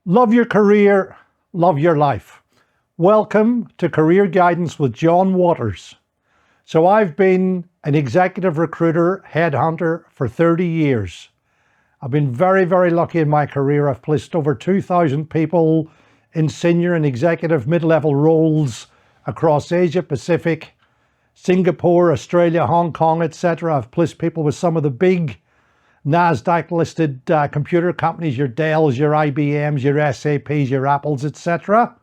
Love your career, love your life. Welcome to Career Guidance with John Waters. So I've been an executive recruiter, headhunter for 30 years. I've been very, very lucky in my career. I've placed over 2,000 people in senior and executive mid-level roles across Asia Pacific, Singapore, Australia, Hong Kong, etc. I've placed people with some of the big NASDAQ listed computer companies, your Dells, your IBMs, your SAPs, your Apples, etc.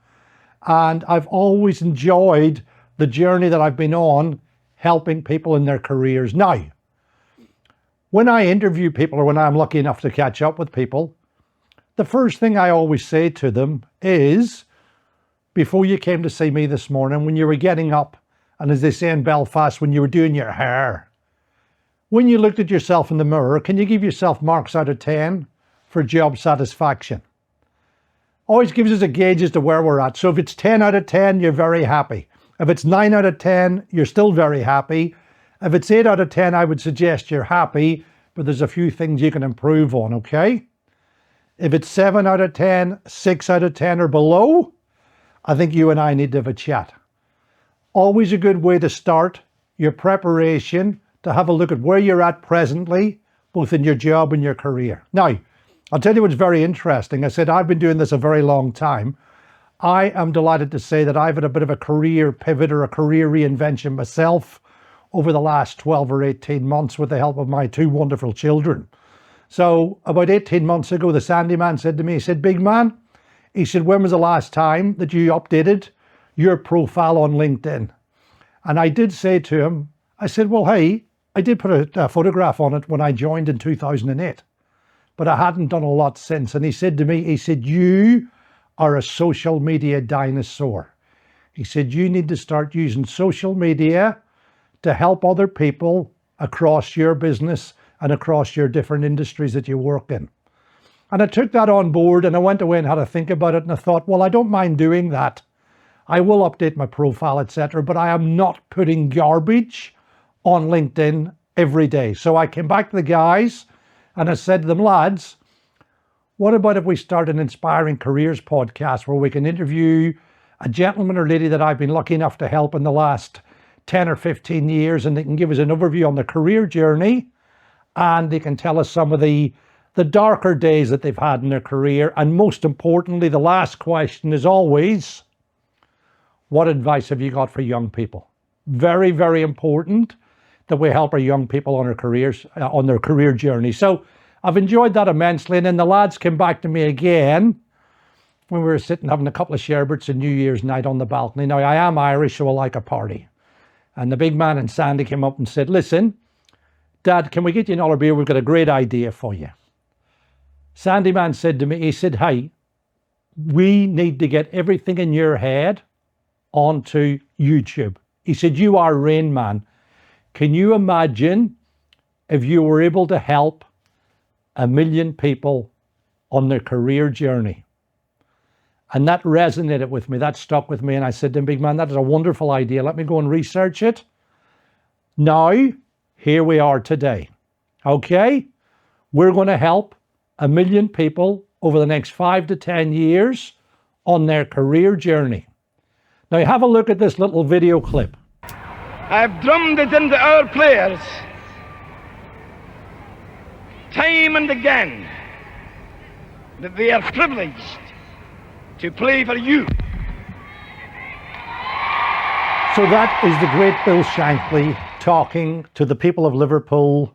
And I've always enjoyed the journey that I've been on helping people in their careers. Now, when I interview people or when I'm lucky enough to catch up with people, the first thing I always say to them is, before you came to see me this morning, when you were getting up, and as they say in Belfast, when you were doing your hair, when you looked at yourself in the mirror, can you give yourself marks out of 10 for job satisfaction? Always gives us a gauge as to where we're at. So if it's 10 out of 10, you're very happy. If it's 9 out of 10, you're still very happy. If it's 8 out of 10, I would suggest you're happy, but there's a few things you can improve on, okay? If it's 7 out of 10, 6 out of 10 or below, I think you and I need to have a chat. Always a good way to start your preparation, to have a look at where you're at presently, both in your job and your career. Now, I'll tell you what's very interesting. I said I've been doing this a very long time. I am delighted to say that I've had a bit of a career pivot or a career reinvention myself over the last 12 or 18 months with the help of my two wonderful children. So about 18 months ago, the Sandy man said to me, he said, "Big man," he said, "when was the last time that you updated your profile on LinkedIn?" And I did say to him, I said, "Well, hey, I did put a photograph on it when I joined in 2008, but I hadn't done a lot since." And he said to me, he said, "You are a social media dinosaur." He said, "You need to start using social media to help other people across your business and across your different industries that you work in." And I took that on board and I went away and had to think about it. And I thought, well, I don't mind doing that. I will update my profile, etc., but I am not putting garbage on LinkedIn every day. So I came back to the guys and I said to them, "Lads, what about if we start an Inspiring Careers podcast where we can interview a gentleman or lady that I've been lucky enough to help in the last 10 or 15 years, and they can give us an overview on the career journey, and they can tell us some of the darker days that they've had in their career. And most importantly, the last question is always, what advice have you got for young people?" Very, very important that we help our young people on their careers, on their career journey. So I've enjoyed that immensely. And then the lads came back to me again when we were sitting having a couple of sherbets on New Year's night on the balcony. Now, I am Irish, so I like a party. And the big man and Sandy came up and said, "Listen, Dad, can we get you another beer? We've got a great idea for you." Sandy man said to me, he said, "Hey, we need to get everything in your head onto YouTube." He said, "You are Rain Man. Can you imagine if you were able to help 1 million people on their career journey?" And that resonated with me. That stuck with me. And I said to him, "Big man, that is a wonderful idea. Let me go and research it." Now, here we are today. Okay? We're going to help 1 million people over the next 5 to 10 years on their career journey. Now, have a look at this little video clip. I've drummed it into our players time and again that they are privileged to play for you. So that is the great Bill Shankly talking to the people of Liverpool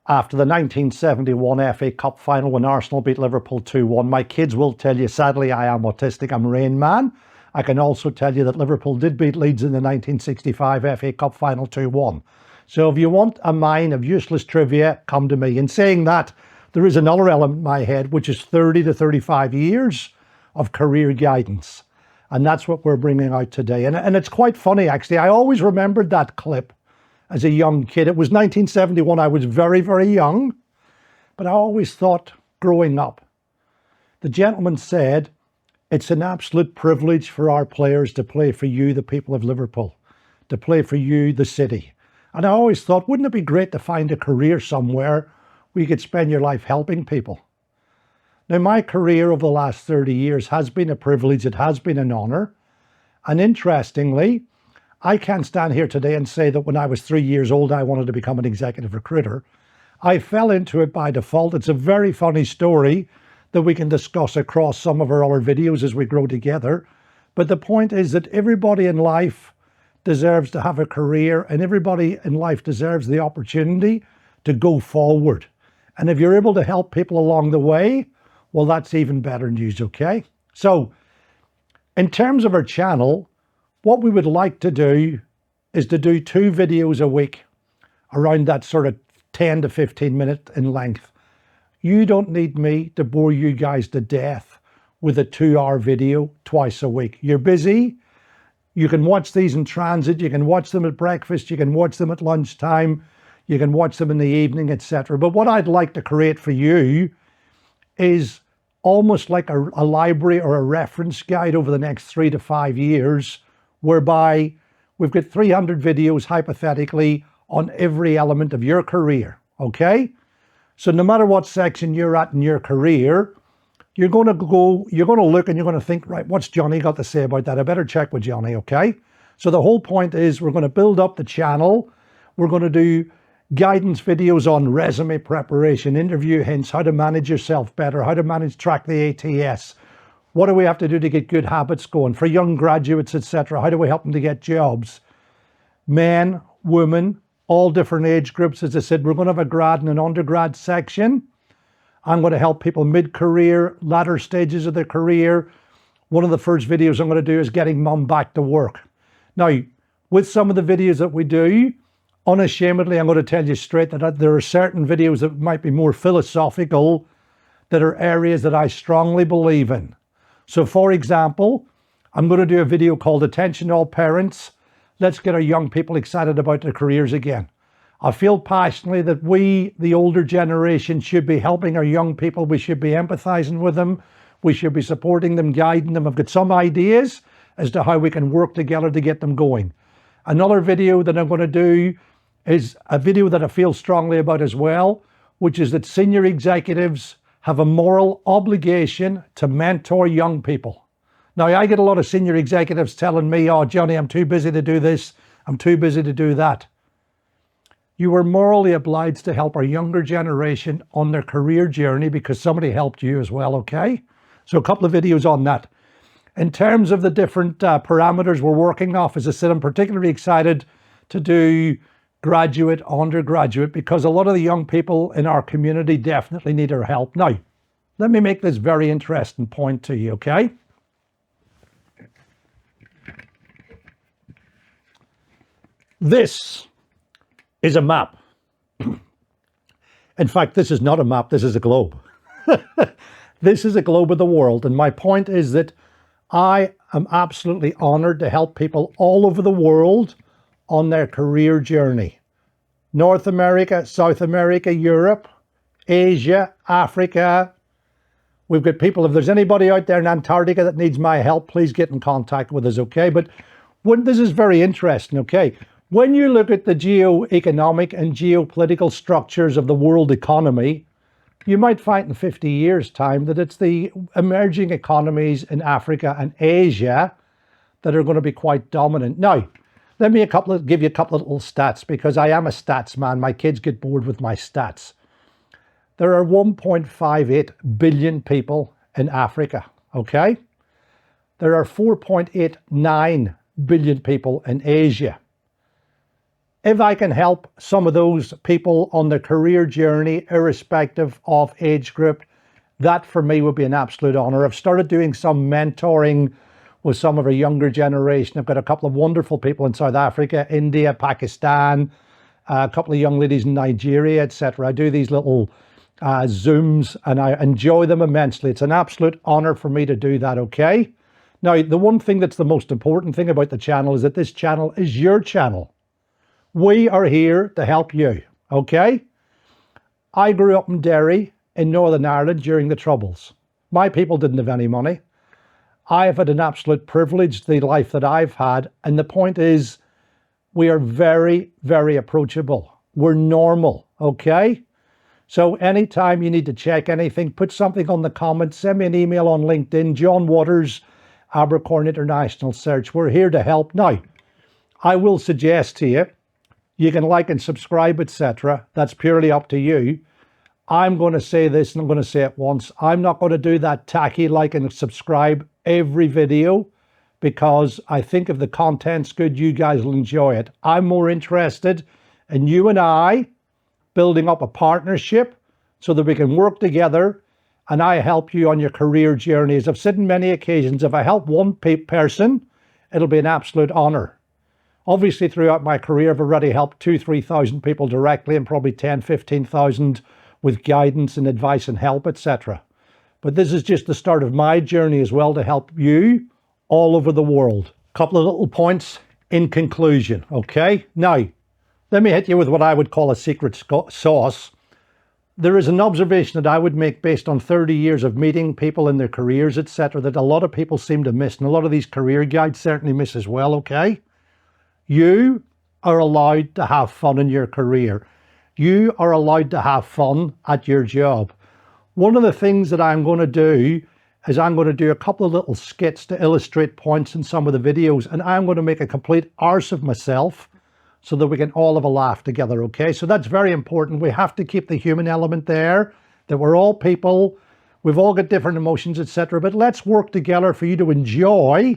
after the 1971 FA Cup final when Arsenal beat Liverpool 2-1. My kids will tell you, sadly, I am autistic. I'm Rain Man. I can also tell you that Liverpool did beat Leeds in the 1965 FA Cup final 2-1. So if you want a mine of useless trivia, come to me. In saying that, there is another element in my head, which is 30 to 35 years of career guidance. And that's what we're bringing out today. And it's quite funny, actually. I always remembered that clip as a young kid. It was 1971. I was very, very young. But I always thought, growing up, the gentleman said, "It's an absolute privilege for our players to play for you, the people of Liverpool, to play for you, the city." And I always thought, wouldn't it be great to find a career somewhere where you could spend your life helping people? Now, my career over the last 30 years has been a privilege. It has been an honor. And interestingly, I can't stand here today and say that when I was 3 years old, I wanted to become an executive recruiter. I fell into it by default. It's a very funny story that we can discuss across some of our other videos as we grow together. But the point is that everybody in life deserves to have a career, and everybody in life deserves the opportunity to go forward. And if you're able to help people along the way, well, that's even better news, okay? So in terms of our channel, what we would like to do is to do 2 videos a week around that sort of 10 to 15 minutes in length. You don't need me to bore you guys to death with a 2-hour video twice a week. You're busy. You can watch these in transit. You can watch them at breakfast. You can watch them at lunchtime. You can watch them in the evening, etc. But what I'd like to create for you is almost like a library or a reference guide over the next 3 to 5 years, whereby we've got 300 videos hypothetically on every element of your career, okay? So no matter what section you're at in your career, you're going to look and you're going to think, right, what's Johnny got to say about that? I better check with Johnny, okay? So the whole point is we're going to build up the channel. We're going to do guidance videos on resume preparation, interview hints, how to manage yourself better, how to track the ATS. What do we have to do to get good habits going for young graduates, etc.? How do we help them to get jobs? Men, women, all different age groups. As I said, we're going to have a grad and an undergrad section. I'm going to help people mid-career, latter stages of their career. One of the first videos I'm going to do is getting mum back to work. Now, with some of the videos that we do, unashamedly, I'm going to tell you straight that there are certain videos that might be more philosophical, that are areas that I strongly believe in. So for example, I'm going to do a video called Attention All Parents. Let's get our young people excited about their careers again. I feel passionately that we, the older generation, should be helping our young people. We should be empathizing with them. We should be supporting them, guiding them. I've got some ideas as to how we can work together to get them going. Another video that I'm going to do is a video that I feel strongly about as well, which is that senior executives have a moral obligation to mentor young people. Now, I get a lot of senior executives telling me, oh, Johnny, I'm too busy to do this. I'm too busy to do that. You are morally obliged to help our younger generation on their career journey because somebody helped you as well, okay? So a couple of videos on that. In terms of the different parameters we're working off, as I said, I'm particularly excited to do graduate, undergraduate, because a lot of the young people in our community definitely need our help. Now, let me make this very interesting point to you, okay? This is a map. In fact, this is not a map, this is a globe. This is a globe of the world. And my point is that I am absolutely honored to help people all over the world on their career journey. North America, South America, Europe, Asia, Africa. We've got people, if there's anybody out there in Antarctica that needs my help, please get in contact with us, okay? But this is very interesting, okay? When you look at the geoeconomic and geopolitical structures of the world economy, you might find in 50 years' time that it's the emerging economies in Africa and Asia that are going to be quite dominant. Now, let me give you a couple of little stats, because I am a stats man. My kids get bored with my stats. There are 1.58 billion people in Africa, okay? There are 4.89 billion people in Asia. If I can help some of those people on their career journey, irrespective of age group, that for me would be an absolute honor. I've started doing some mentoring with some of our younger generation. I've got a couple of wonderful people in South Africa, India, Pakistan, a couple of young ladies in Nigeria, etc. I do these little Zooms and I enjoy them immensely. It's an absolute honor for me to do that, okay? Now, the one thing that's the most important thing about the channel is that this channel is your channel. We are here to help you, okay? I grew up in Derry in Northern Ireland during the Troubles. My people didn't have any money. I've had an absolute privilege, the life that I've had. And the point is, we are very, very approachable. We're normal, okay? So anytime you need to check anything, put something on the comments, send me an email on LinkedIn, John Waters, Abercorn International Search. We're here to help. Now, I will suggest to you, you can like and subscribe, etc. That's purely up to you. I'm going to say this, and I'm going to say it once. I'm not going to do that tacky like and subscribe every video, because I think if the content's good, you guys will enjoy it. I'm more interested in you and I building up a partnership so that we can work together and I help you on your career journey. As I've said in many occasions, if I help one person, it'll be an absolute honor. Obviously, throughout my career, I've already helped 2,000-3,000 people directly and probably 10,000-15,000 with guidance and advice and help, etc. But this is just the start of my journey as well to help you all over the world. Couple of little points in conclusion, okay? Now, let me hit you with what I would call a secret sauce. There is an observation that I would make based on 30 years of meeting people in their careers, etc., that a lot of people seem to miss, and a lot of these career guides certainly miss as well, okay? You are allowed to have fun in your career. You are allowed to have fun at your job. One of the things that I'm going to do is I'm going to do a couple of little skits to illustrate points in some of the videos, and I'm going to make a complete arse of myself so that we can all have a laugh together, okay? So that's very important. We have to keep the human element there, that we're all people, we've all got different emotions, etc. But let's work together for you to enjoy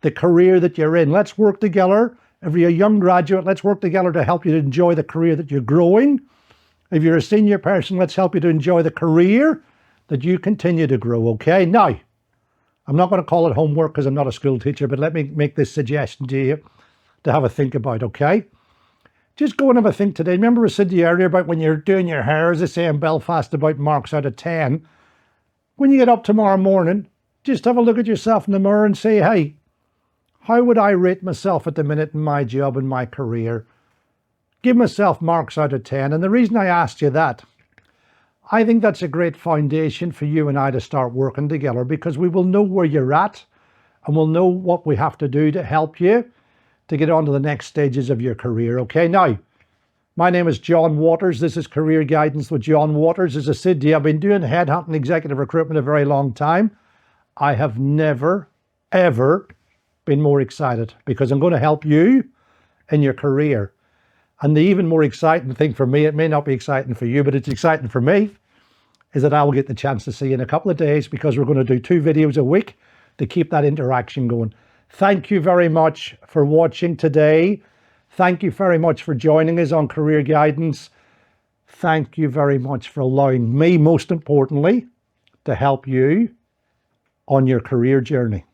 the career that you're in. Let's work together. If you're a young graduate, let's work together to help you to enjoy the career that you're growing. If you're a senior person, let's help you to enjoy the career that you continue to grow, okay? Now, I'm not going to call it homework because I'm not a school teacher, but let me make this suggestion to you to have a think about, okay? Just go and have a think today. Remember I said to you earlier about when you're doing your hair, as they say in Belfast, about marks out of 10. When you get up tomorrow morning, just have a look at yourself in the mirror and say, hey, how would I rate myself at the minute in my job and my career? Give myself marks out of 10. And the reason I asked you that, I think that's a great foundation for you and I to start working together, because we will know where you're at and we'll know what we have to do to help you to get on to the next stages of your career, okay? Now, my name is John Waters. This is Career Guidance with John Waters. As I said to you, I've been doing headhunting executive recruitment a very long time. I have never, ever been more excited, because I'm going to help you in your career. And the even more exciting thing for me, it may not be exciting for you, but it's exciting for me, is that I will get the chance to see you in a couple of days, because we're going to do 2 videos a week to keep that interaction going. Thank you very much for watching today. Thank you very much for joining us on Career Guidance. Thank you very much for allowing me, most importantly, to help you on your career journey.